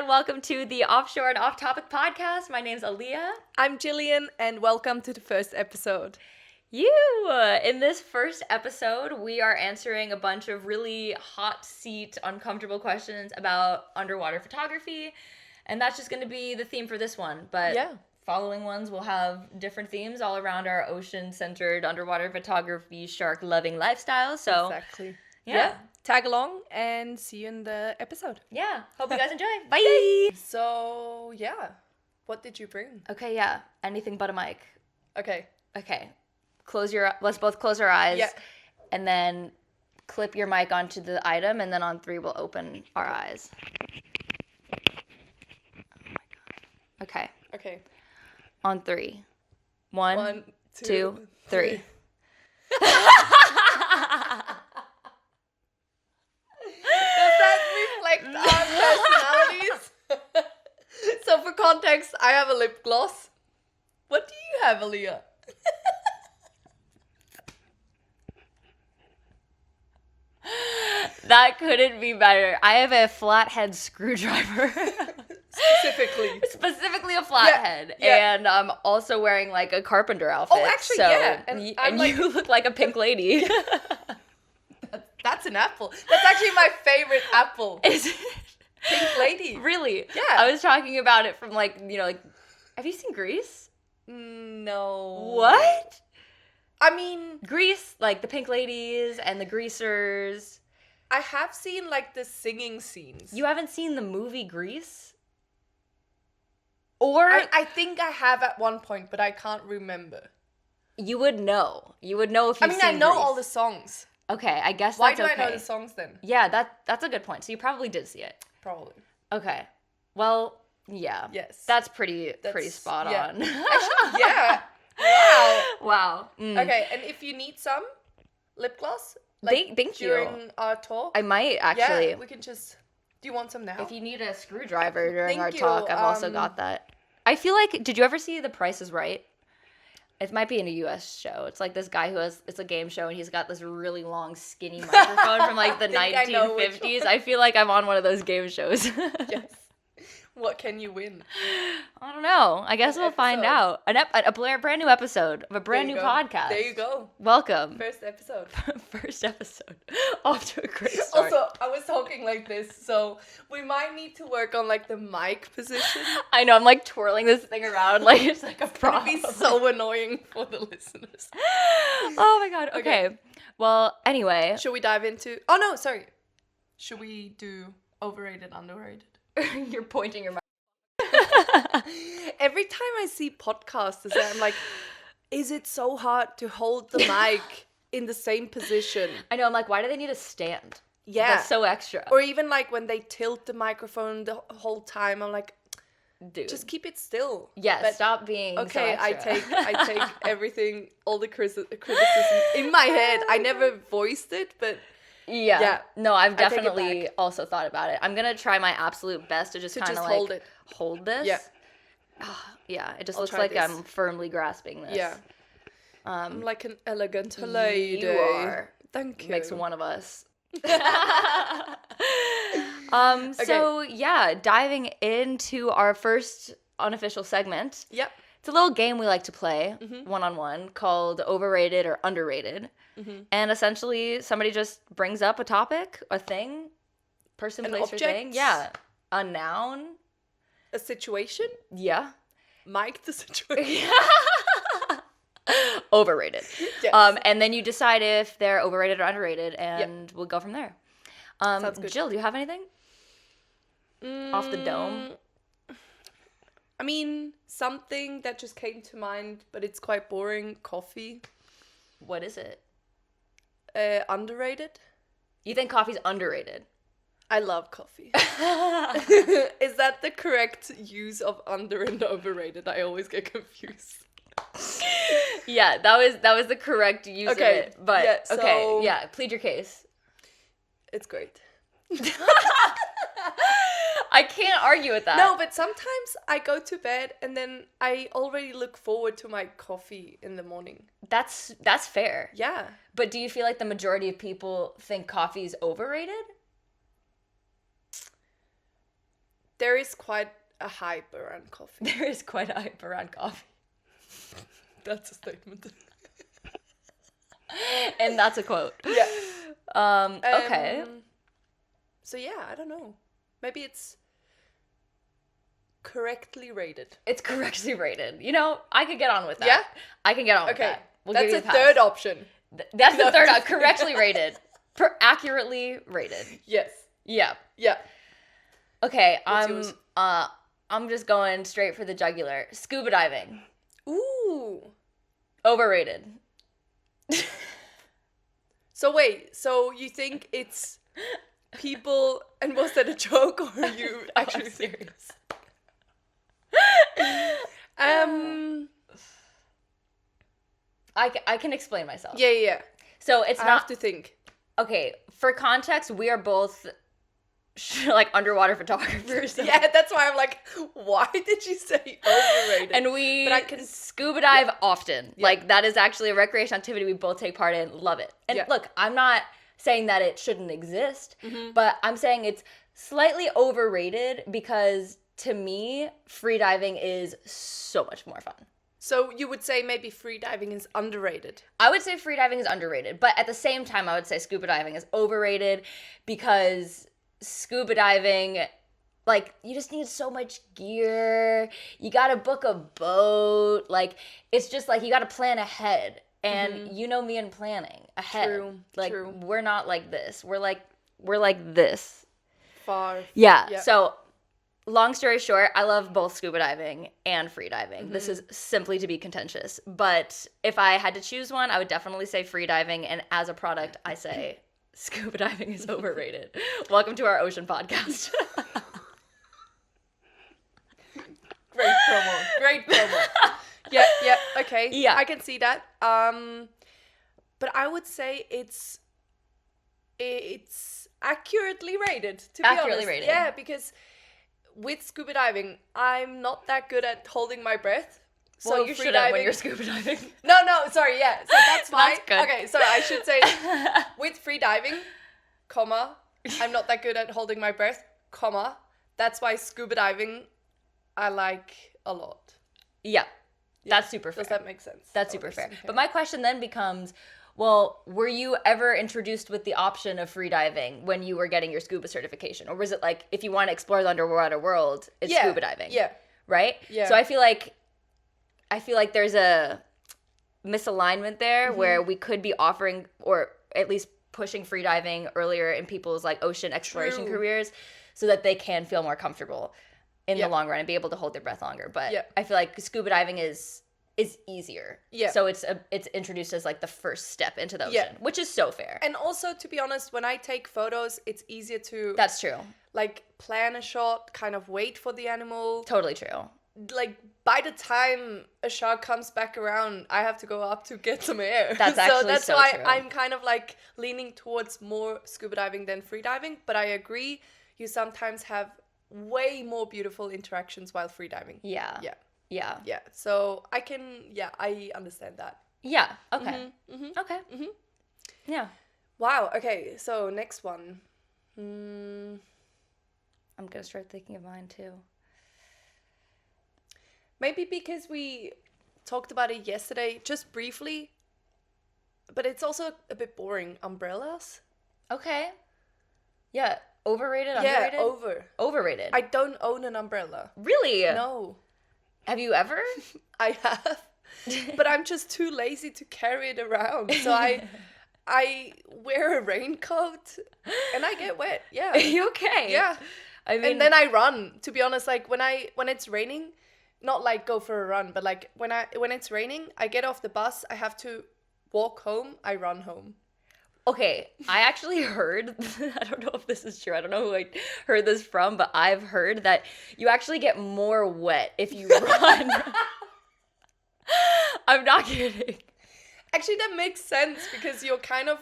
welcome to the Offshore and Off Topic podcast. My name's Aaliyah. I'm Jillian, and welcome to the first episode. In this first episode, we are answering a bunch of really hot seat, uncomfortable questions about underwater photography, and that's just going to be the theme for this one. But following ones will have different themes all around our ocean-centered underwater photography, shark-loving lifestyle. So Exactly. Yeah. Tag along and see you in the episode. Yeah. Hope you guys enjoy. Bye. So, what did you bring? Okay, yeah. Anything but a mic. Okay. Let's both close our eyes. Yeah. And then clip your mic onto the item, and then on 3 we'll open our eyes. Oh my god. Okay. On 3. 1, 2, 3. Does that reflect our personalities? So for context, I have a lip gloss. What do you have, Aaliyah? That couldn't be better. I have a flathead screwdriver. Specifically a flathead. Yeah. And I'm also wearing like a carpenter outfit. Oh, actually, so, yeah. And you look like a pink lady. That's an apple. That's actually my favorite apple. Is it? Pink lady. Really? Yeah. I was talking about it from like, have you seen Grease? No. What? I mean, Grease, like the pink ladies and the greasers. I have seen like the singing scenes. You haven't seen the movie Grease? Or I think I have at one point, but I can't remember. you would know. You would know if you've seen I know Grease. all the songs. Okay, I guess Why that's do okay. I know the songs then? Yeah, that's a good point. So you probably did see it. Probably. Okay. Well, yeah. Yes. That's pretty spot on. Actually, yeah. Wow. Wow. Mm. Okay, and if you need some lip gloss, Thank you. during our talk, I might actually. yeah, we can just. Do you want some now? If you need a screwdriver during Thank our you, talk, I've also got that. I feel like, did you ever see The Price is Right? It might be in a U.S. show. It's like this guy it's a game show, and he's got this really long, skinny microphone from like the I know which 1950s. one. I feel like I'm on one of those game shows. Yes. What can you win? I don't know. I guess we'll find out. A brand new episode of a brand new podcast. There you go. Welcome. First episode. First episode. Off to a great start. Also, I was talking like this, so we might need to work on like the mic position. I know, I'm like twirling this thing around like it's like a prop. It'd be so annoying for the listeners. Oh my god. Okay. Well, anyway. Should we dive into... Oh no, sorry. Should we do overrated, underrated? You're pointing your mouth. Every time I see podcasters, I'm like, is it so hard to hold the mic in the same position? I know, I'm like, why do they need a stand? Yeah. That's so extra. Or even like when they tilt the microphone the whole time, I'm like, Dude. just keep it still. Yeah, But, stop being so okay, extra. I take everything, all the criticism in my head. I never voiced it, but Yeah. No, I've take it definitely back. also thought about it. I'm going to try my absolute best to just kind of like hold this. Yeah. Yeah, it just I'll looks try like this. I'm firmly grasping this. Yeah. I'm like an elegant lady. You are. Thank you. Makes one of us. So yeah, diving into our first unofficial segment. Yep. It's a little game we like to play one-on-one called Overrated or Underrated. And essentially somebody just brings up a topic, a thing, person, An place, object? or thing. Yeah. A noun. A situation? Yeah. Mike the situation. Overrated. Yes. And then you decide if they're overrated or underrated, and we'll go from there. Sounds good. Jill, do you have anything? Off the dome? I mean, something that just came to mind, but it's quite boring. Coffee. What is it? Underrated? You think coffee's underrated? I love coffee. Is that the correct use of under and overrated? I always get confused. Yeah, that was the correct use of it. But yeah, okay, yeah, plead your case. It's great. I can't argue with that. No, but sometimes I go to bed and then I already look forward to my coffee in the morning. That's fair. Yeah. But do you feel like the majority of people think coffee is overrated? There is quite a hype around coffee. There is quite a hype around coffee. That's a statement. And that's a quote. Yeah. Okay. So yeah, I don't know. Maybe it's correctly rated. It's correctly rated. You know, I could get on with that. Yeah? I can get on with Okay. that. We'll That's give you a pass. third option. That's the No, third. just Correctly rated. Accurately rated. Yes. Yeah. Yeah. Okay. What's yours? I'm just going straight for the jugular. Scuba diving. Ooh. Overrated. So wait, so you think it's people, and was that a joke or are you actually I'm serious? I can explain myself. Yeah. So it's I not have to think. okay. For context, we are both like underwater photographers. So. Yeah, that's why I'm like, why did you say overrated? And we But I can- scuba dive often. Yeah. Like, that is actually a recreation activity we both take part in. Love it. And look, I'm not saying that it shouldn't exist, but I'm saying it's slightly overrated because, to me, free diving is so much more fun. So you would say maybe free diving is underrated? I would say free diving is underrated, but at the same time, I would say scuba diving is overrated because scuba diving, like, you just need so much gear. You gotta book a boat. Like, it's just like you gotta plan ahead. And you know me and planning ahead. True. Like, True. we're not like this. We're like this. Far. Yeah. So, long story short, I love both scuba diving and free diving. This is simply to be contentious. But if I had to choose one, I would definitely say free diving. And as a product, I say scuba diving is overrated. Welcome to our ocean podcast. Great promo. Yeah, okay. Yeah. I can see that. But I would say it's accurately rated, to be Accurately honest. rated. Yeah, because with scuba diving, I'm not that good at holding my breath. So Well, you free shouldn't when diving- you're scuba diving. No, sorry, yeah. So that's why. That's good. Okay, so I should say with free diving, comma, I'm not that good at holding my breath, comma, that's why scuba diving I like a lot. Yeah. That's super fair. Does that make sense? That's super fair. But my question then becomes, well, were you ever introduced with the option of free diving when you were getting your scuba certification? Or was it like, if you want to explore the underwater world, it's scuba diving? Yeah. Right? Yeah. So I feel like there's a misalignment there where we could be offering, or at least pushing free diving earlier in people's like ocean exploration careers so that they can feel more comfortable in the long run and be able to hold their breath longer. But I feel like scuba diving is easier. Yeah. So it's introduced as like the first step into the ocean, which is so fair. And also, to be honest, when I take photos, it's easier to That's true. like plan a shot, kind of wait for the animal. Totally true. Like by the time a shark comes back around, I have to go up to get some air. That's actually that's so why true. I'm kind of like leaning towards more scuba diving than free diving. But I agree, you sometimes have way more beautiful interactions while free diving. Yeah. Yeah. Yeah. Yeah. So I understand that. Yeah. Okay. Okay. Yeah. Wow. Okay. So next one. I'm gonna start thinking of mine too. Maybe because we talked about it yesterday, just briefly, but it's also a bit boring. Umbrellas? Okay. Yeah. Overrated, underrated? Yeah, Overrated. I don't own an umbrella. Really? No. Have you ever? I have. But I'm just too lazy to carry it around. So I wear a raincoat and I get wet. Yeah. You okay? Yeah. I mean, And then I run. To be honest, like when it's raining, not like go for a run, but like when it's raining, I get off the bus, I have to walk home, I run home. okay, I actually heard, I don't know if this is true, I don't know who I heard this from, but I've heard that you actually get more wet if you run. I'm not kidding. Actually, that makes sense because you're kind of,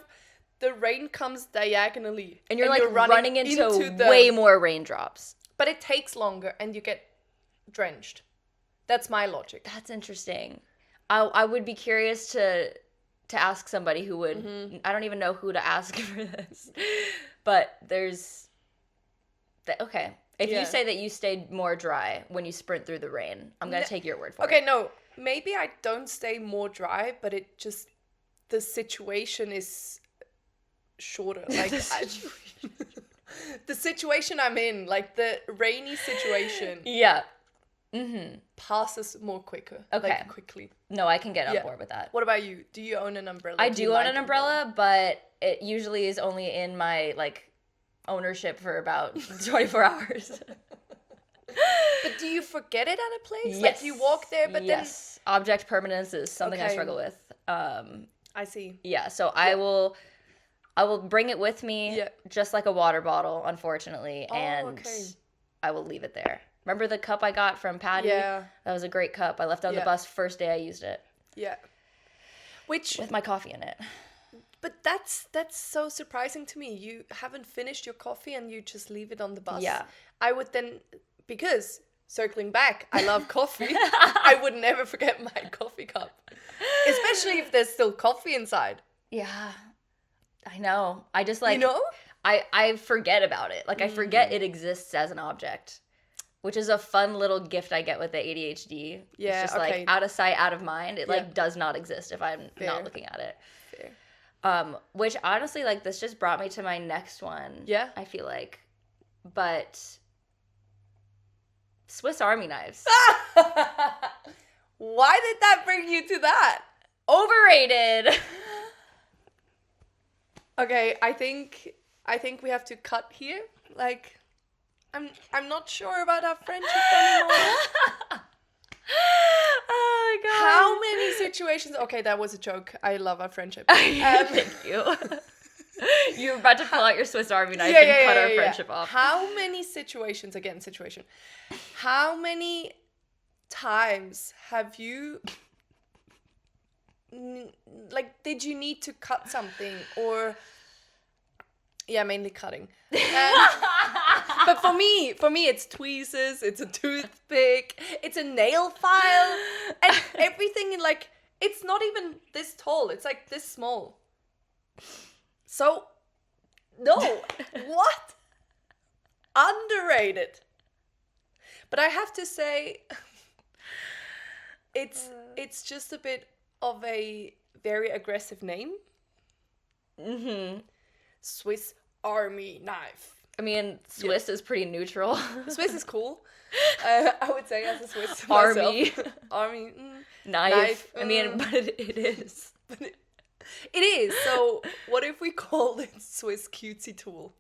the rain comes diagonally. And you're like running into way more raindrops. But it takes longer and you get drenched. That's my logic. That's interesting. I would be curious to ask somebody who would, I don't even know who to ask for this, but okay. If Yeah. you say that you stayed more dry when you sprint through the rain, I'm going to take your word for Okay, it. no. Maybe I don't stay more dry, but it just the situation is shorter. Like the situation I'm in, like the rainy situation, Yeah. passes more quicker. Okay. Like quickly. No, I can get on Yeah. board with that. What about you? Do you own an umbrella? I Do you do own like an umbrella, but it usually is only in my, like, ownership for about 24 hours. But do you forget it at a place? Yes. Like you walk there, but yes. Object permanence is something I Okay. struggle with. I see. Yeah, so I will bring it with me, Yeah. just like a water bottle, unfortunately, Oh, and okay. I will leave it there. Remember the cup I got from Patty? Yeah. That was a great cup. I left it on the Yeah. bus first day I used it Yeah. Which, with my coffee in it. but that's so surprising to me. You haven't finished your coffee and you just leave it on the bus. Yeah. I would then, because circling back, I love coffee. I would never forget my coffee cup, especially if there's still coffee inside. Yeah, I know. I just like, You know? I forget about it. Like I forget it exists as an object, which is a fun little gift I get with the ADHD. Yeah, It's just okay. like out of sight, out of mind. It Yeah. like does not exist if I'm Fair. not looking at it. Fair. Which honestly, like this just brought me to my next one. Yeah. I feel like, but Swiss Army knives. Why did that bring you to that? Overrated. Okay, I think we have to cut here. Like, I'm not sure about our friendship anymore. Oh my god. How many situations? Okay, that was a joke. I love our friendship. Thank you. You were about to pull out your Swiss Army knife and cut our friendship off. How many situations? Again, situation. How many times have you? Like, did you need to cut something or? Yeah, mainly cutting. But for me, it's tweezers, it's a toothpick, it's a nail file, and everything in like, it's not even this tall, it's like this small. So, no, what? Underrated. But I have to say, it's just a bit of a very aggressive name. Mm-hmm. Swiss Army knife. I mean, Swiss is pretty neutral. Swiss is cool. I would say as a Swiss Army. myself. Army. Knife. I mean, but it is. But it is. So what if we called it Swiss cutesy tool?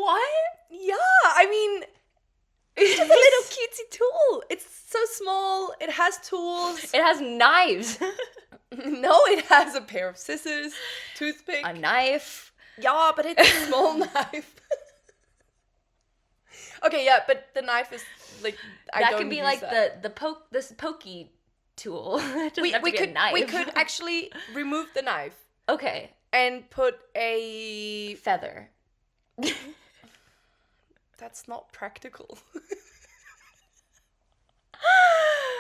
What? Yeah, I mean, it's just a little cutesy tool. It's so small. It has tools. It has knives. No, it has a pair of scissors, toothpick. A knife. Yeah, but it's a small knife. Okay, yeah, but the knife is like That could be like the pokey tool. It doesn't have to be a knife. We could actually remove the knife Okay. and put a. Feather. That's not practical.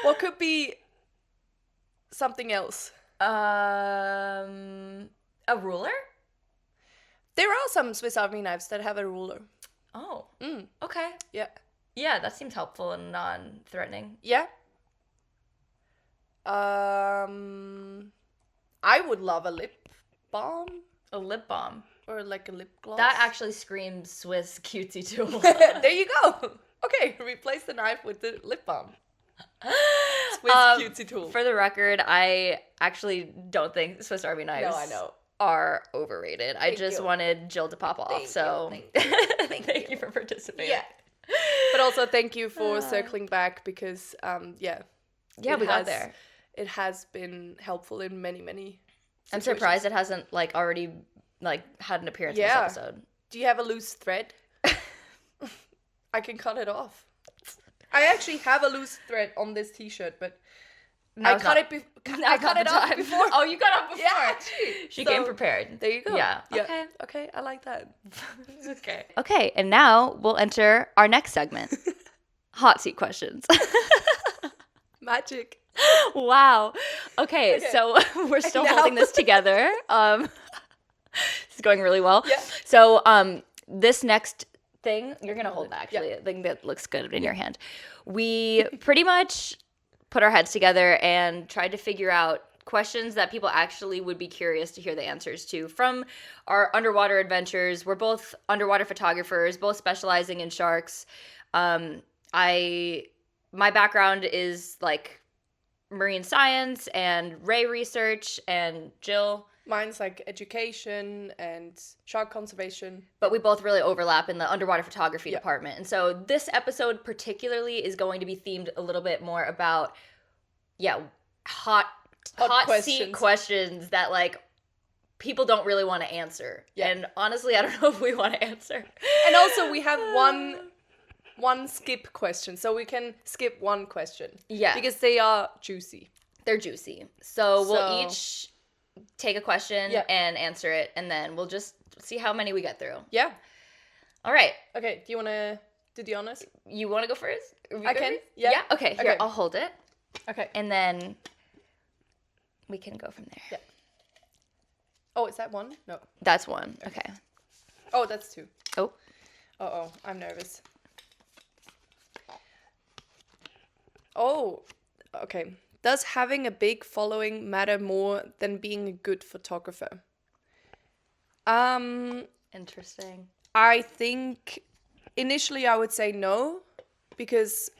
What could be something else? A ruler? There are some Swiss Army knives that have a ruler. Oh. Mm, Okay. yeah. Yeah, that seems helpful and non-threatening. Yeah. I would love a lip balm A lip balm. or like a lip gloss. That actually screams Swiss cutesy tool. There you go. Okay, replace the knife with the lip balm. Swiss cutesy tool. For the record, I actually don't think Swiss Army knives No, I know. are overrated. I Thank just you. wanted Jill to pop off, Thank you, so thank you for participating. Yeah. But also thank you for circling back because Yeah, it we got has- there. It has been helpful in many I'm situations. surprised it hasn't like already like had an appearance in Yeah. this episode. Do you have a loose thread? I can cut it off. I actually have a loose thread on this t-shirt, but I cut it off before. Oh, you cut it off before. Yeah. She So, came prepared. There you go. Yeah. Okay, I like that. Okay. Okay, and now we'll enter our next segment. Hot seat questions. Magic. Wow. Okay, so we're still Now- holding this together. This is going really well. Yeah. So this next thing, you're going to hold that, Yeah. actually. I think that looks good in your hand. We pretty much put our heads together and tried to figure out questions that people actually would be curious to hear the answers to from our underwater adventures. We're both underwater photographers, both specializing in sharks. My background is like marine science and ray research, and Jill, Mine's like education and shark conservation. but we both really overlap in the underwater photography Yeah. department. And so this episode particularly is going to be themed a little bit more about hot seat questions that like people don't really want to answer. Yeah. And honestly, I don't know if we want to answer. And also we have one skip question, so we can skip one question. Yeah. Because they are juicy. They're juicy. So we'll So- each take a question and answer it, and then we'll just see how many we get through. Yeah. All right. Okay, do you want to do the honors? You want to go first? I can. Yeah. Yeah? Okay, here, Okay. I'll hold it. Okay. And then we can go from there. Yeah. Oh, is that one? No. That's one. Okay. Oh, that's two. Oh. Uh-oh, I'm nervous. Oh, okay. Does having a big following matter more than being a good photographer? Interesting. I think initially I would say no, because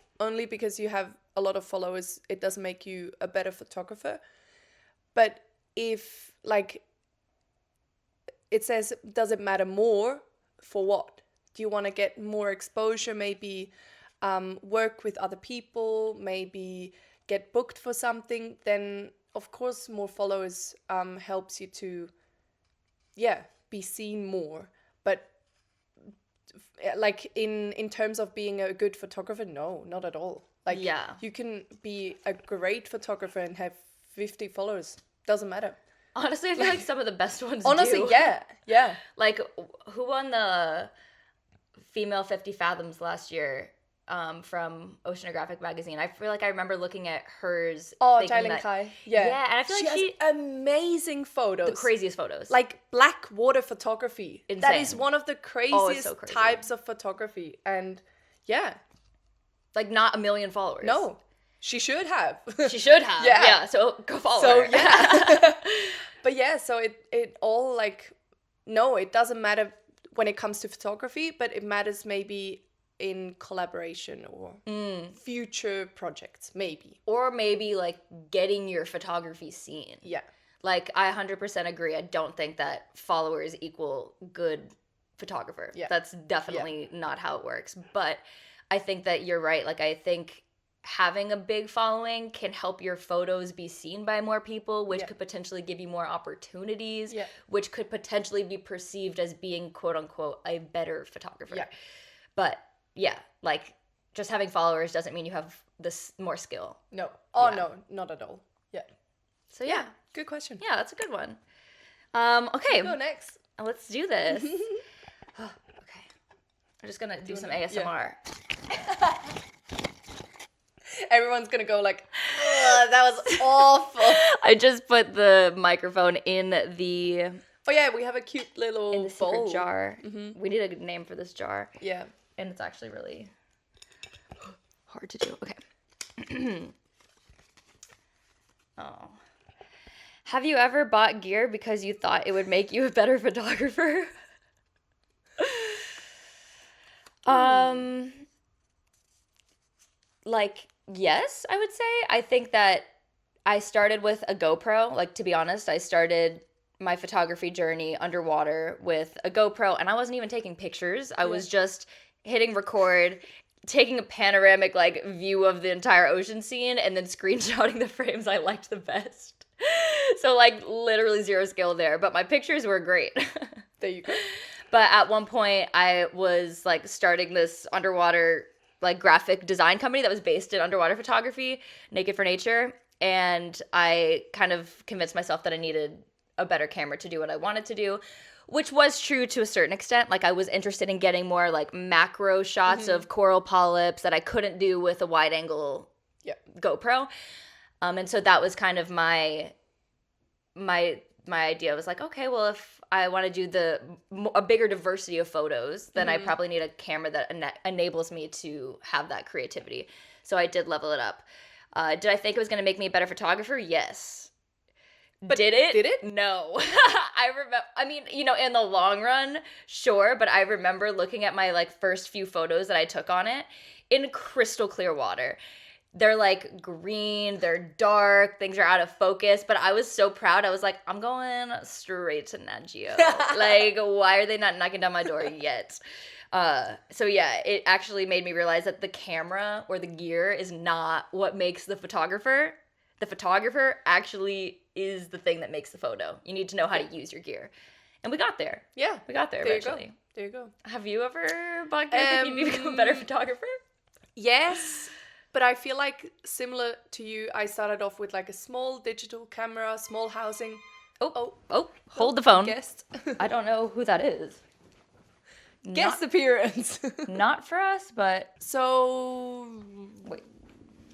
you have a lot of followers, it doesn't make you a better photographer. But if, like, it says, does it matter more? For what? Do you want to get more exposure? Maybe work with other people, maybe get booked for something? Then, of course, more followers helps you to, be seen more. But like in terms of being a good photographer, no, not at all. Like, you can be a great photographer and have 50 followers. Doesn't matter. Honestly, I feel like some of the best ones Honestly, do. yeah. Like, who won the Female 50 Fathoms last year from Oceanographic magazine? I feel like I remember looking at hers. Oh, thinking Jailen that- Kai. Yeah. Yeah, and I feel like she has amazing photos. the craziest photos. Like black water photography. That is Insane. one of the craziest so crazy. types of photography. And yeah, like, not a million followers. no, she should have. She should have. Yeah. Yeah, so go follow So her. yeah. But yeah, so it all like, no, it doesn't matter when it comes to photography, but it matters maybe in collaboration or future projects, maybe. Or maybe, like, getting your photography seen. Yeah. Like, I 100% agree. I don't think that followers equal good photographer. Yeah. That's definitely not how it works. But I think that you're right. Like, I think having a big following can help your photos be seen by more people, which could potentially give you more opportunities, which could potentially be perceived as being, quote unquote, a better photographer. Yeah. But yeah, like, just having followers doesn't mean you have this more skill. No. Oh, Yeah. no, not at all. Yeah. So yeah. Good question. Yeah, that's a good one. Okay, Go next. let's do this. Okay. I'm just gonna do some ASMR. Everyone's gonna go like, "Ugh, that was awful." I just put the microphone in the Oh yeah, we have a cute little secret bowl. jar. We need a good name for this jar, Yeah. and it's actually really hard to do. Okay. Oh. Have you ever bought gear because you thought it would make you a better photographer? Like, yes, I would say. I think that I started with a GoPro. Like, to be honest, I started my photography journey underwater with a GoPro, and I wasn't even taking pictures. I was just hitting record, taking a panoramic, like, view of the entire ocean scene, and then screenshotting the frames I liked the best. So, like, literally zero skill there, but my pictures were great. There you go. But at one point, I was, like, starting this underwater, like, graphic design company that was based in underwater photography, Naked for Nature, and I kind of convinced myself that I needed a better camera to do what I wanted to do, which was true to a certain extent. Like, I was interested in getting more, like, macro shots of coral polyps that I couldn't do with a wide-angle GoPro. And so that was kind of my idea. Was like, okay, well, if I want to do a bigger diversity of photos, then I probably need a camera that enables me to have that creativity. So I did level it up. Did I think it was going to make me a better photographer? Yes. But did it? Did it? No. I remember, I mean, in the long run, sure, but I remember looking at my like first few photos that I took on it in crystal clear water. They're like green, they're dark, things are out of focus, but I was so proud. I was like, I'm going straight to Nat Geo. Like, why are they not knocking down my door yet? So yeah, it actually made me realize that the camera or the gear is not what makes the photographer. The photographer actually is the thing that makes the photo. You need to know how to use your gear. And we got there. Yeah. We got there eventually. There you go. Have you ever bought gear thinking you'd become a better photographer? Yes. But I feel like similar to you, I started off with like a small digital camera, small housing. Oh, hold the phone. Guest. I don't know who that is. Guest appearance. Not for us, but... So... Wait.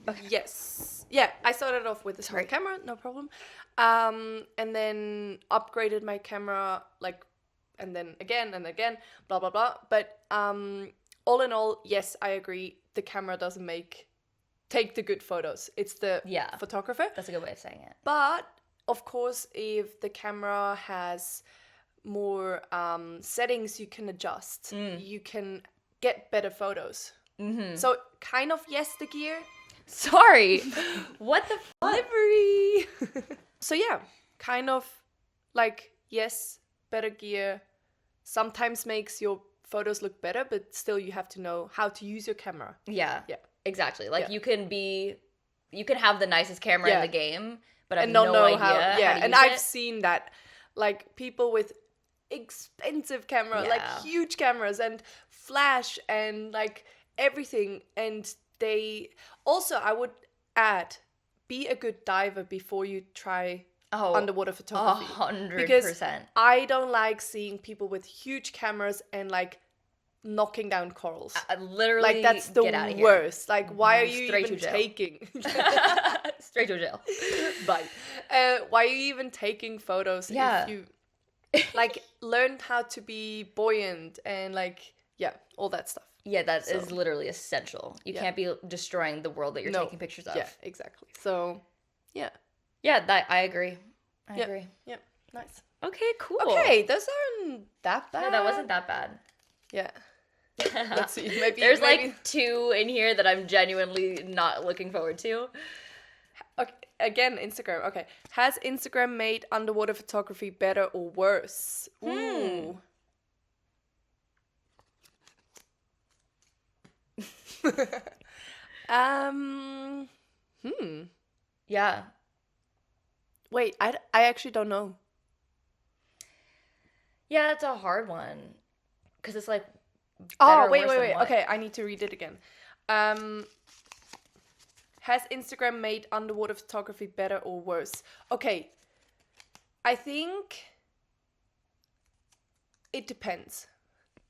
Okay. Yes. Yeah, I started off with a small camera, no problem. And then upgraded my camera, like, and then again and again, blah, blah, blah. But all in all, yes, I agree. The camera doesn't take the good photos. It's the photographer. That's a good way of saying it. But, of course, if the camera has more settings you can adjust, you can get better photos. Mm-hmm. So, kind of, yes, the gear. Sorry. What the fuck? Delivery. So, yeah, kind of like, yes, better gear sometimes makes your photos look better, but still you have to know how to use your camera. Yeah. Exactly. Like you can have the nicest camera in the game, but I have no idea how to use and I've seen that, like people with expensive camera, like huge cameras and flash and like everything, and they also, I would add, be a good diver before you try underwater photography. 100%. Because I don't like seeing people with huge cameras and like knocking down corals. Literally, like that's the worst. Like, why are you Straight even to jail. taking? Straight to jail. Bye. Why are you even taking photos? Yeah. If you like learn how to be buoyant and like all that stuff. Yeah, that is literally essential. You can't be destroying the world that you're taking pictures of. Yeah, exactly. So, yeah. Yeah, I agree. I agree. Yeah, nice. Okay, cool. Okay, those aren't that bad. No, that wasn't that bad. Yeah. Let's see. Maybe There's like 2 in here that I'm genuinely not looking forward to. Okay, again, Instagram. Okay. Has Instagram made underwater photography better or worse? Ooh. Yeah. Wait, I actually don't know. Yeah, that's a hard one. Because it's like, wait. Okay, I need to read it again. Has Instagram made underwater photography better or worse? Okay. I think it depends.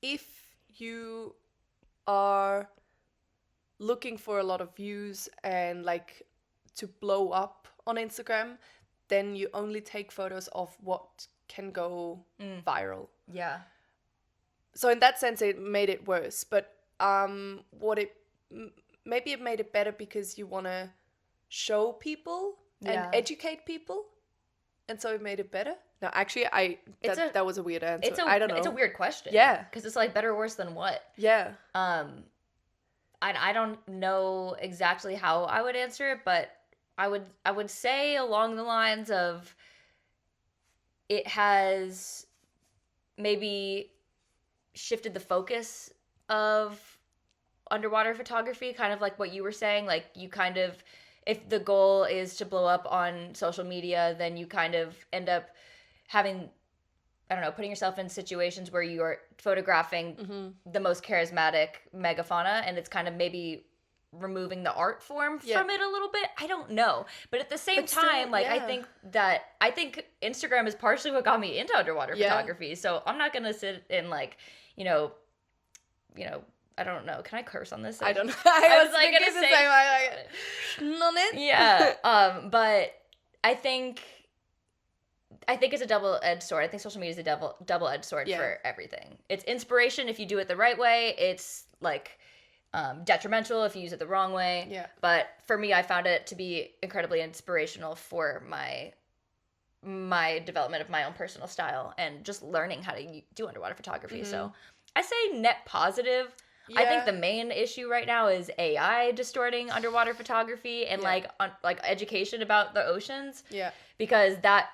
If you are looking for a lot of views and like to blow up on Instagram, then you only take photos of what can go viral. Yeah. So in that sense, it made it worse. But maybe it made it better because you want to show people and educate people, and so it made it better. No, actually, that was a weird answer. I don't know. It's a weird question. Yeah, because it's like better or worse than what? Yeah. I don't know exactly how I would answer it, but I would say along the lines of it has maybe shifted the focus of underwater photography, kind of like what you were saying. Like you kind of, if the goal is to blow up on social media, then you kind of end up having, I don't know, putting yourself in situations where you are photographing the most charismatic megafauna, and it's kind of maybe removing the art form from it a little bit. I don't know. But at the same time, like I think Instagram is partially what got me into underwater photography. So I'm not going to sit and like, you know, I don't know. Can I curse on this? I don't know. I was like going to say question on it. Yeah. But I think it's a double-edged sword. I think social media is a double-edged sword for everything. It's inspiration if you do it the right way. It's like detrimental if you use it the wrong way. Yeah. But for me, I found it to be incredibly inspirational for my development of my own personal style and just learning how to do underwater photography. So I say net positive. I think the main issue right now is AI distorting underwater photography and like education about the oceans. Yeah. Because that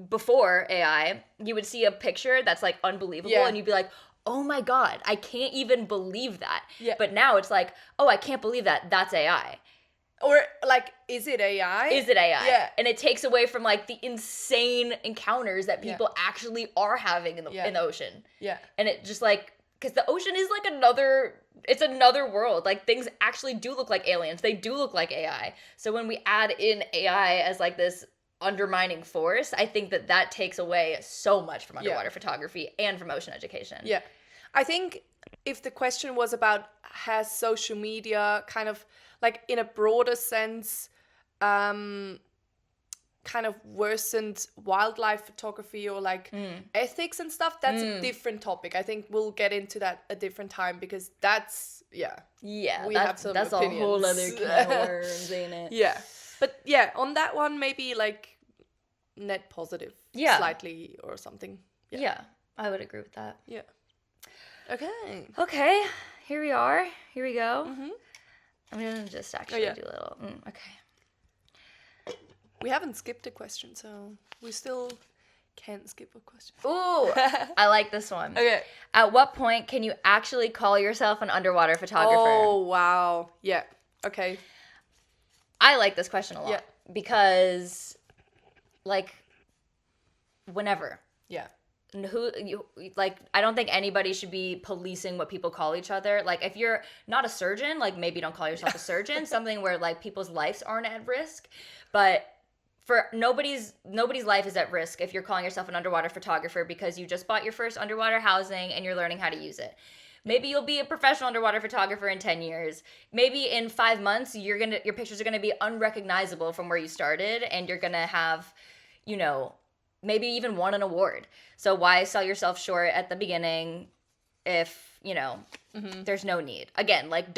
before AI, you would see a picture that's like unbelievable and you'd be like, oh my God, I can't even believe that. Yeah. But now it's like, oh, I can't believe that. That's AI. Or like, is it AI? Is it AI? Yeah. And it takes away from like the insane encounters that people actually are having in the ocean. Yeah. And it just like, because the ocean is like it's another world. Like things actually do look like aliens. They do look like AI. So when we add in AI as like this undermining force, I think that takes away so much from underwater photography and from ocean education. Yeah. I think if the question was about has social media kind of like in a broader sense kind of worsened wildlife photography or like ethics and stuff, that's a different topic. I think we'll get into that a different time because that's we have some that's opinions. A whole other can of worms, ain't it? Yeah. But yeah, on that one maybe like net positive slightly or something. Yeah, I would agree with that. Yeah. Okay, here we are. Here we go. I'm gonna just actually do a little. Okay. We haven't skipped a question, so we still can't skip a question. Ooh, I like this one. Okay. At what point can you actually call yourself an underwater photographer? Oh, wow. Yeah. Okay. I like this question a lot because, like, whenever. Yeah. I don't think anybody should be policing what people call each other. Like, if you're not a surgeon, like, maybe don't call yourself a surgeon. Something where, like, people's lives aren't at risk. But for nobody's life is at risk if you're calling yourself an underwater photographer because you just bought your first underwater housing and you're learning how to use it. Maybe you'll be a professional underwater photographer in 10 years. Maybe in 5 months, your pictures are going to be unrecognizable from where you started, and you're going to have, maybe even won an award. So why sell yourself short at the beginning if, there's no need? Again, like,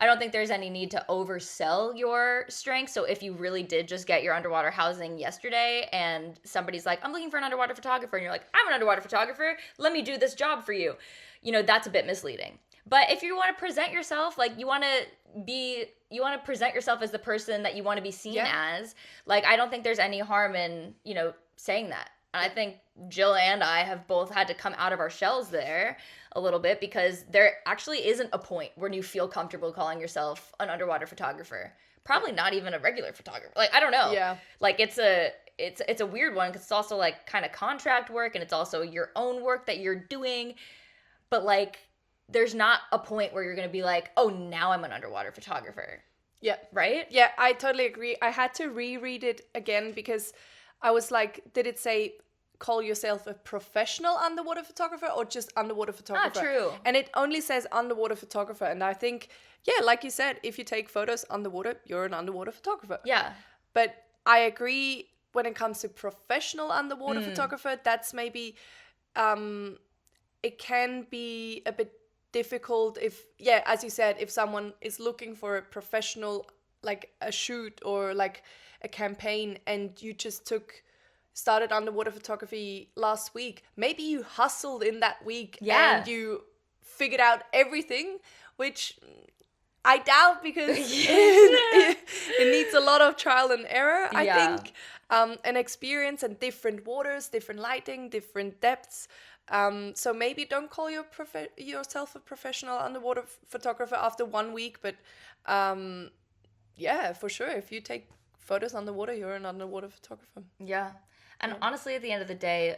I don't think there's any need to oversell your strengths. So if you really did just get your underwater housing yesterday and somebody's like, I'm looking for an underwater photographer, and you're like, I'm an underwater photographer, let me do this job for you. That's a bit misleading. But if you want to present yourself, like you want to present yourself as the person that you want to be seen as, like, I don't think there's any harm in, saying that. And I think Jill and I have both had to come out of our shells there a little bit because there actually isn't a point when you feel comfortable calling yourself an underwater photographer. Probably not even a regular photographer. Like, I don't know. Yeah. Like, it's a weird one because it's also like kind of contract work and it's also your own work that you're doing. But like, there's not a point where you're going to be like, oh, now I'm an underwater photographer. Yeah. Right? Yeah, I totally agree. I had to reread it again because I was like, did it say call yourself a professional underwater photographer or just underwater photographer? True. And it only says underwater photographer. And I think, like you said, if you take photos underwater, you're an underwater photographer. Yeah. But I agree when it comes to professional underwater photographer, that's maybe, it can be a bit difficult if, as you said, if someone is looking for a professional, like a shoot or like a campaign and you just started underwater photography last week, maybe you hustled in that week and you figured out everything, which I doubt because it needs a lot of trial and error, I think, and experience and different waters, different lighting, different depths. So maybe don't call yourself a professional underwater photographer after 1 week, but for sure, if you take photos underwater, you're an underwater photographer. Yeah. And honestly, at the end of the day,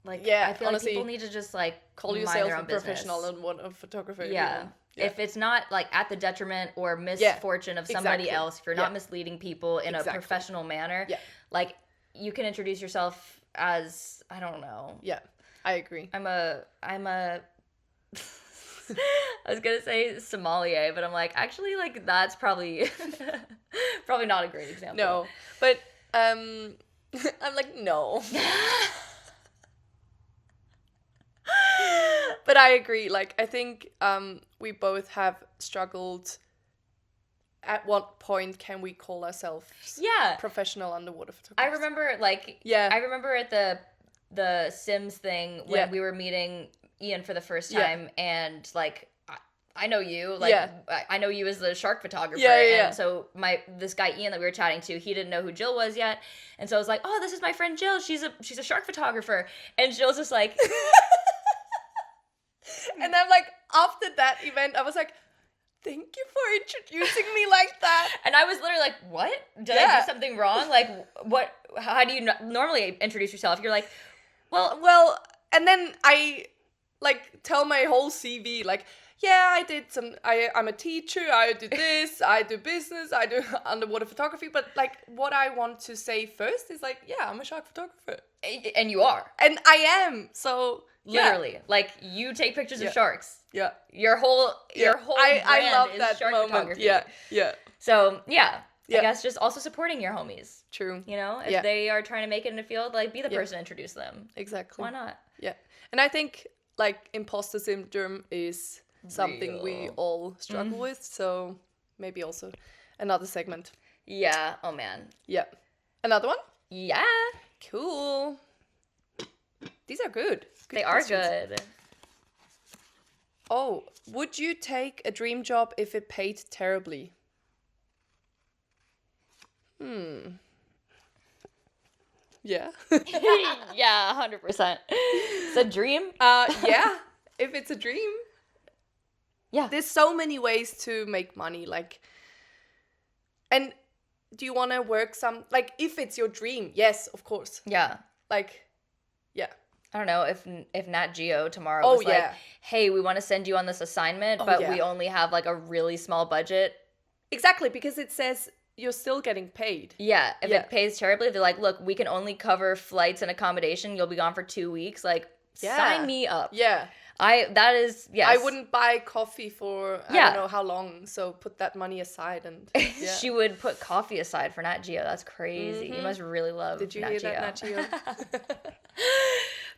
like, I feel like people need to just like call yourself a professional underwater photographer. Yeah. If it's not like at the detriment or misfortune of somebody else, if you're not misleading people in a professional manner, like, you can introduce yourself as, I don't know. Yeah, I agree. I'm a I was gonna say sommelier, but I'm like, actually, like that's probably probably not a great example. No, but I'm like, no. But I agree. Like, I think we both have struggled. At what point can we call ourselves professional underwater photographers? I remember, like, I remember at the Sims thing when we were meeting Ian for the first time, and like I know you, like I know you as the shark photographer, and so this guy Ian that we were chatting to, he didn't know who Jill was yet, and so I was like, oh, this is my friend Jill, she's a shark photographer, and Jill's just like, and I'm like, after that event, I was like, thank you for introducing me like that. And I was literally like, what? Did I do something wrong? Like, what? How do you normally introduce yourself? You're like, well, and then I, like, tell my whole CV, like, yeah, I did I'm a teacher, I do this, I do business, I do underwater photography, but, like, what I want to say first is, like, yeah, I'm a shark photographer. And you are. And I am, so... Literally, like, you take pictures of sharks. Yeah. Your whole brand I love is that shark moment. photography. Yeah. So, I guess just also supporting your homies. True. You know, if they are trying to make it in the field, like, be the person to introduce them. Exactly. Why not? Yeah. And I think, like, imposter syndrome is something we all struggle with, so maybe also another segment. Yeah. Oh, man. Yeah. Another one? Yeah. Cool. These are good. They are good. Oh, would you take a dream job if it paid terribly? Yeah. Yeah, 100%. It's a dream? Yeah, if it's a dream. Yeah. There's so many ways to make money, like, and do you want to work like, if it's your dream, yes, of course. Yeah. Like, yeah. I don't know if Nat Geo tomorrow was like, hey, we want to send you on this assignment, but we only have like a really small budget. Exactly, because it says you're still getting paid. Yeah, if it pays terribly, they're like, look, we can only cover flights and accommodation. You'll be gone for 2 weeks. Like, sign me up. Yeah. Yes. I wouldn't buy coffee for I don't know how long, so put that money aside and She would put coffee aside for Nat Geo. That's crazy. You must really love Did you Nat hear Geo. that, Nat Geo?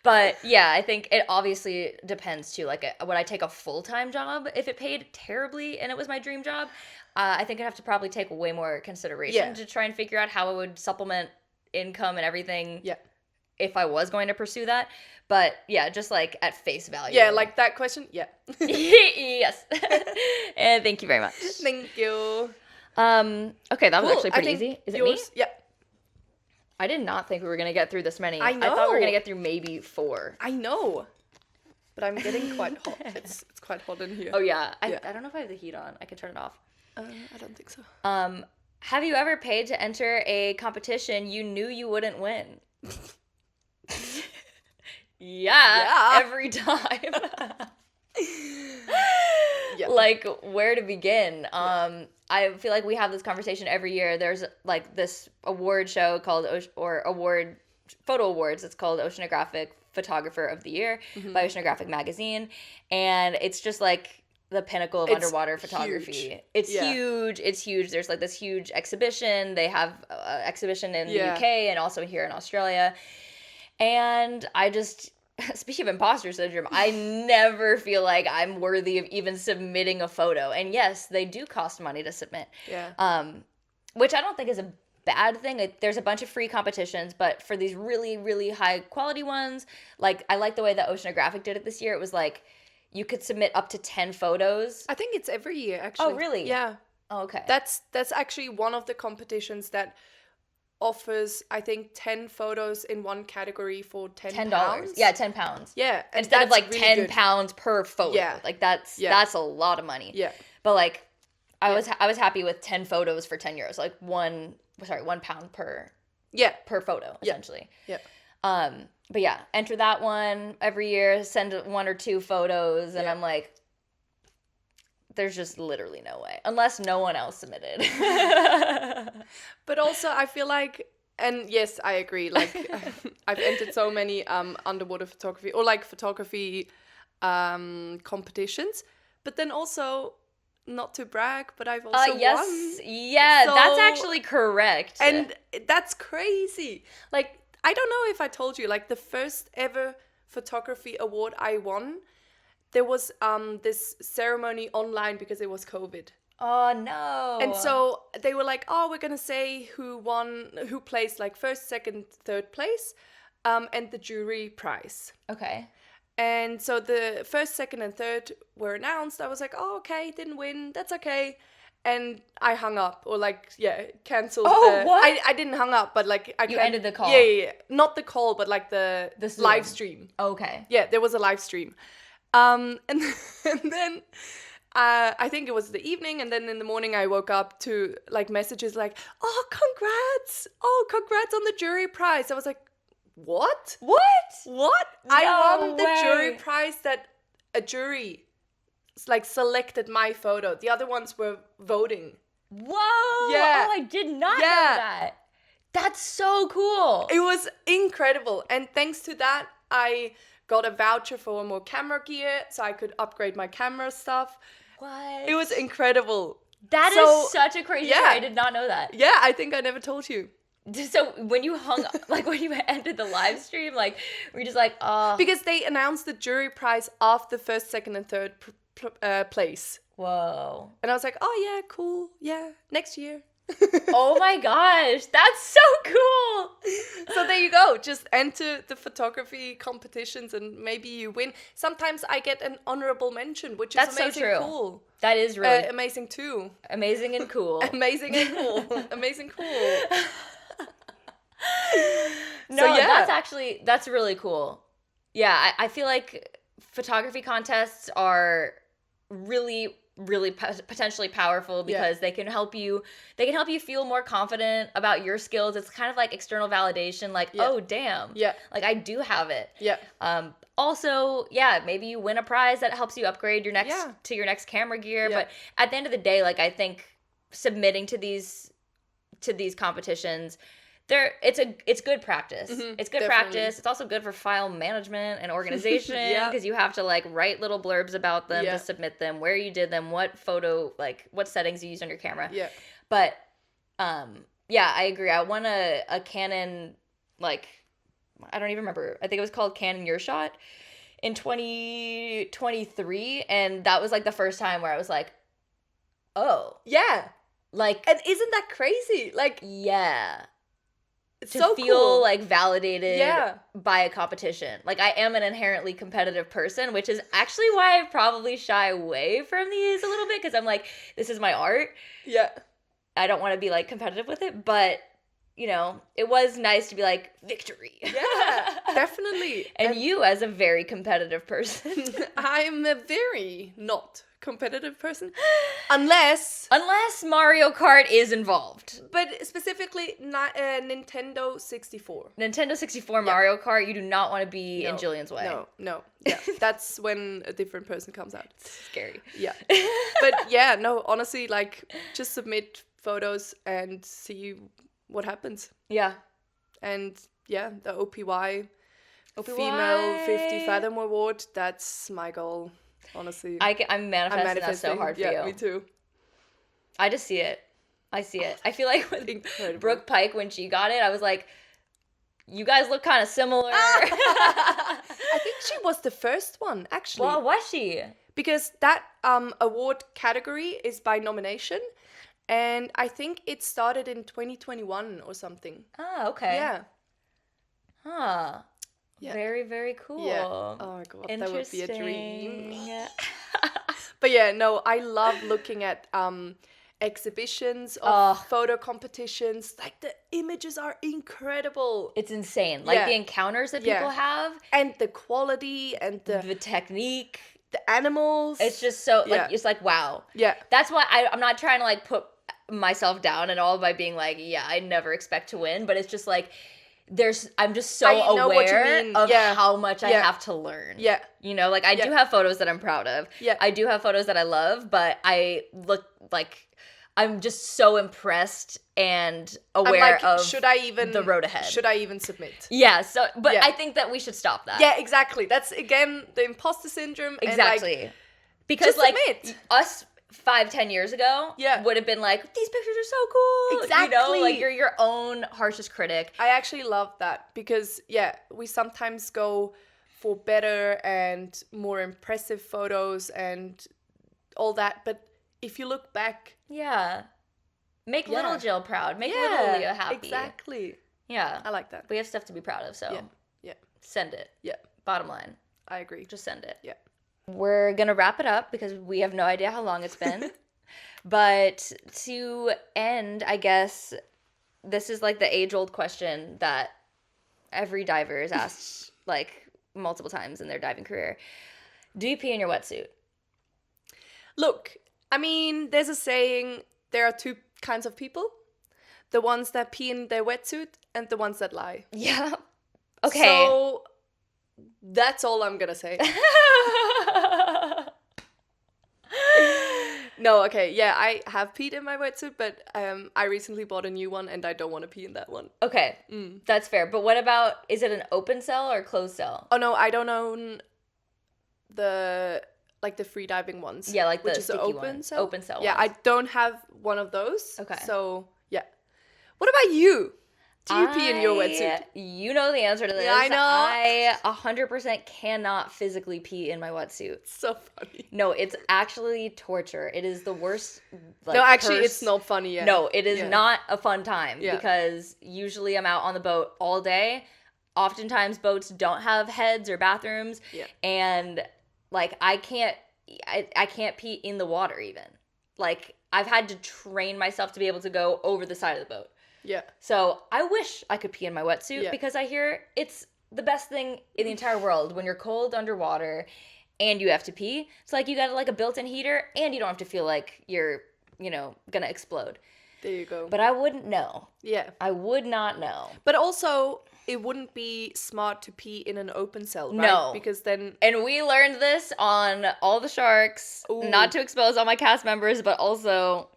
But yeah, I think it obviously depends too. Like, would I take a full-time job if it paid terribly and it was my dream job? I think I'd have to probably take way more consideration to try and figure out how I would supplement income and everything if I was going to pursue that. But yeah, just like at face value. Yeah, like that question? Yeah. Yes. And thank you very much. Thank you. Okay, that was actually pretty easy. Is it me? Yeah. I did not think we were going to get through this many. I know. I thought we were going to get through maybe 4. I know. But I'm getting quite hot. It's quite hot in here. Oh, yeah. I don't know if I have the heat on. I can turn it off. I don't think so. Have you ever paid to enter a competition you knew you wouldn't win? Yeah. Every time. Like, where to begin? I feel like we have this conversation every year. There's like this award show called photo awards. It's called Oceanographic Photographer of the Year by Oceanographic Magazine, and it's just like the pinnacle of underwater photography. Huge. It's huge. It's huge. There's like this huge exhibition. They have an exhibition in the UK and also here in Australia, and I just. Speaking of imposter syndrome, I never feel like I'm worthy of even submitting a photo. And yes, they do cost money to submit. Yeah. Which I don't think is a bad thing. There's a bunch of free competitions, but for these really, really high quality ones, like I like the way that Oceanographic did it this year. It was like you could submit up to 10 photos. I think it's every year, actually. Oh, really? Yeah. Oh, okay. That's actually one of the competitions that offers, I think, 10 photos in one category for $10. Yeah, £10. Yeah. Instead of like really £10 per photo. Yeah. Like that's a lot of money. Yeah. But like I was happy with 10 photos for €10. Like £1 per photo, essentially. Yeah. But yeah, enter that one every year, send 1 or 2 photos, and I'm like, there's just literally no way. Unless no one else submitted. But also, I feel like, and yes, I agree, like, I've entered so many underwater photography, or like photography competitions, But then also, not to brag, but I've also yes. won. Yeah, So- that's actually correct. And that's crazy. Like, I don't know if I told you, like the first ever photography award I won, there was this ceremony online because it was COVID. Oh no. And so they were like, oh, we're gonna say who placed like first, second, third place, and the jury prize. Okay. And so the first, second, and third were announced. I was like, oh, okay, didn't win, that's okay. And I hung up, or like, cancelled. Oh, what? I didn't hung up, but like You ended the call. Yeah. Not the call, but like the Zoom. live stream. Okay. Yeah, there was a live stream. And then I think it was the evening, and then in the morning I woke up to like messages like, oh, congrats on the jury prize. I was like, what? What? I No won the way. jury prize that a jury like selected my photo. The other ones were voting. Whoa. Yeah. Oh, I did not Yeah. know that. That's so cool. It was incredible. And thanks to that, I got a voucher for more camera gear so I could upgrade my camera stuff. What? It was incredible. That So, is such a crazy yeah. story. I did not know that. Yeah, I think I never told you. So when you hung up, like when you ended the live stream, like were you just like, oh, Because they announced the jury prize after first, second, and third place. whoa. And I was like, oh yeah, cool. Yeah, next year. Oh my gosh, that's so cool. So there you go. Just enter the photography competitions and maybe you win. Sometimes I get an honorable mention, which That's is so amazing. true. Cool. That is really Amazing too. amazing and cool. Amazing and cool. Amazing cool. No, yeah. that's really cool. Yeah, I feel like photography contests are really potentially powerful because they can help you feel more confident about your skills. It's kind of like external validation, like, oh damn, like I do have it. Also, maybe you win a prize that helps you upgrade your next camera gear. But at the end of the day, like I think submitting to these competitions, it's good practice. It's good practice. It's also good for file management and organization because you have to like write little blurbs about them to submit them, where you did them, what photo, like what settings you used on your camera. But I agree. I won a Canon, like I don't even remember. I think it was called Canon Your Shot in 2023, and that was like the first time where I was like, oh like, And isn't that crazy? Like, it's to so feel cool. like validated by a competition. Like I am an inherently competitive person, which is actually why I probably shy away from these a little bit, because I'm like, this is my art. I don't want to be like competitive with it, but you know, it was nice to be like, victory. Definitely. And you as a very competitive person. I'm a very not competitive person. Unless Mario Kart is involved. But specifically, Nintendo 64. Nintendo 64 Mario Kart, you do not want to be in Jillian's way. No. Yeah, that's when a different person comes out. It's scary. Yeah. But honestly, like, just submit photos and see what happens. Yeah. And the OPY Female 50 Fathom Award, that's my goal, honestly. I'm manifesting that so hard for you. Yeah, me too. I just see it. I see it. I feel like with Incredible. Brooke Pike, when she got it, I was like, you guys look kind of similar. I think she was the first one, actually. Well, was she? Because that award category is by nomination. And I think it started in 2021 or something. Oh, okay. Yeah. Huh. Yeah. Very, very cool. Yeah. Oh my god, that would be a dream. Interesting. But I love looking at exhibitions of photo competitions. Like, the images are incredible. It's insane. Like the encounters that people have. And the quality and The technique. the animals. It's just so, like, it's like, wow. Yeah. That's why I'm not trying to, like, put myself down at all by being like, I never expect to win. But it's just like, I'm just so aware of how much I have to learn. Yeah. You know, like I do have photos that I'm proud of. Yeah. I do have photos that I love, but I look like I'm just so impressed and aware of the road ahead. Should I even submit? Yeah, I think that we should stop that. Yeah, exactly. That's, again, the imposter syndrome. Exactly. And, like, Because Just like admit. us 5-10 years ago Yeah. would have been like, these pictures are so cool. You know, Exactly. like you're your own harshest critic. I actually love that because, yeah, we sometimes go for better and more impressive photos and all that. But if you look back... Yeah. Make little Yeah. Jill proud. Make little Leah happy. Exactly. Yeah. I like that. We have stuff to be proud of, so Yeah. send it. Yeah. Bottom line. I agree. Just send it. Yeah. We're going to wrap it up because we have no idea how long it's been. But to end, I guess, this is like the age-old question that every diver is asked like multiple times in their diving career. Do you pee in your wetsuit? Look, I mean, there's a saying, there are two kinds of people. The ones that pee in their wetsuit and the ones that lie. Yeah. Okay. So that's all I'm gonna say. No, okay, yeah, I have peed in my wetsuit, but I recently bought a new one and I don't want to pee in that one. Okay, that's fair. But what about, is it an open cell or closed cell? Oh no, I don't own the free diving ones. Yeah, like the which is the sticky open ones. cell. Open cell Yeah, ones. I don't have one of those. Okay. So yeah. What about you? Do you pee in your wetsuit? You know the answer to this. Yeah, I know. I 100% cannot physically pee in my wetsuit. So funny. No, it's actually torture. It is the worst. Like, No, actually, it's not funny yet. No, it is not a fun time Yeah. because usually I'm out on the boat all day. Oftentimes, boats don't have heads or bathrooms, and like I can't pee in the water even. Like I've had to train myself to be able to go over the side of the boat. Yeah. So I wish I could pee in my wetsuit because I hear it's the best thing in the entire world when you're cold underwater and you have to pee. It's like you got like a built-in heater and you don't have to feel like you're, gonna explode. There you go. But I wouldn't know. Yeah. I would not know. But also, it wouldn't be smart to pee in an open cell, right? No. Because then... And we learned this on All the Sharks, not to expose all my cast members, but also...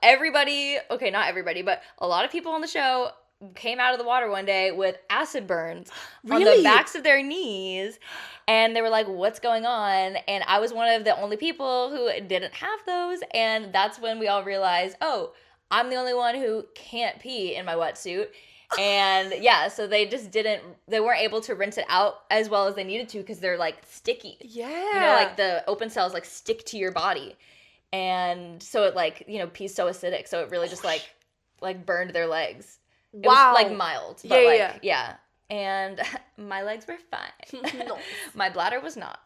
everybody, okay, not everybody, but a lot of people on the show came out of the water one day with acid burns on the backs of their knees, and they were like, what's going on? And I was one of the only people who didn't have those, and that's when we all realized, oh, I'm the only one who can't pee in my wetsuit. And yeah, so they weren't able to rinse it out as well as they needed to because they're like sticky. Yeah. Like the open cells like stick to your body. And so it like, pee's so acidic. So it really just like burned their legs. It was like mild. But yeah. And my legs were fine. No. My bladder was not.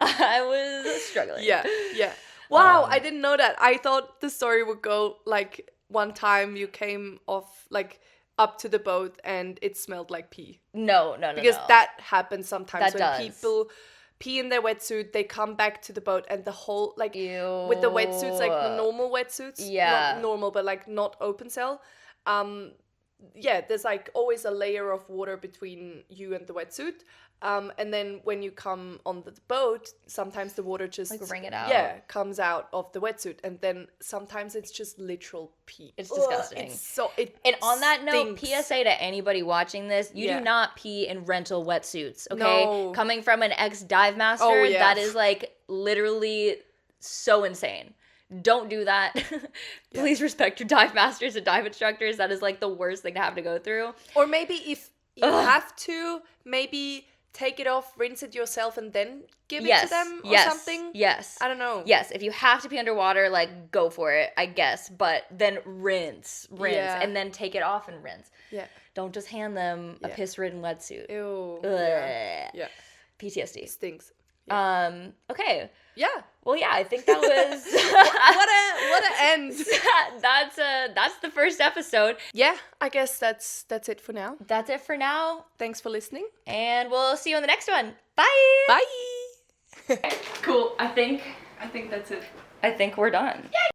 I was struggling. Yeah. Wow, I didn't know that. I thought the story would go like one time you came off like up to the boat and it smelled like pee. No. Because that happens sometimes that when does. people pee in their wetsuit, they come back to the boat and the whole like Ew. with the wetsuits, like the normal wetsuits, Yeah. not normal but like not open cell. There's like always a layer of water between you and the wetsuit. And then when you come on the boat, sometimes the water just like wring it out. Yeah, comes out of the wetsuit, and then sometimes it's just literal pee. It's disgusting. And on that note, PSA to anybody watching this, you do not pee in rental wetsuits, okay? No. Coming from an ex-dive master, that is like literally so insane. Don't do that. Please respect your dive masters and dive instructors. That is like the worst thing to have to go through. Or maybe if you have to, maybe take it off, rinse it yourself, and then give it to them or something. Yes. I don't know. Yes, if you have to pee underwater, like, go for it, I guess. But then rinse, and then take it off and rinse. Yeah. Don't just hand them a piss-ridden wetsuit. Ew. Yeah. PTSD. It stinks. Yeah. Okay. Yeah. Well, yeah, I think that was what a end. That's the first episode. Yeah, I guess that's it for now. That's it for now. Thanks for listening. And we'll see you in the next one. Bye. Bye. Cool. I think that's it. I think we're done. Yay!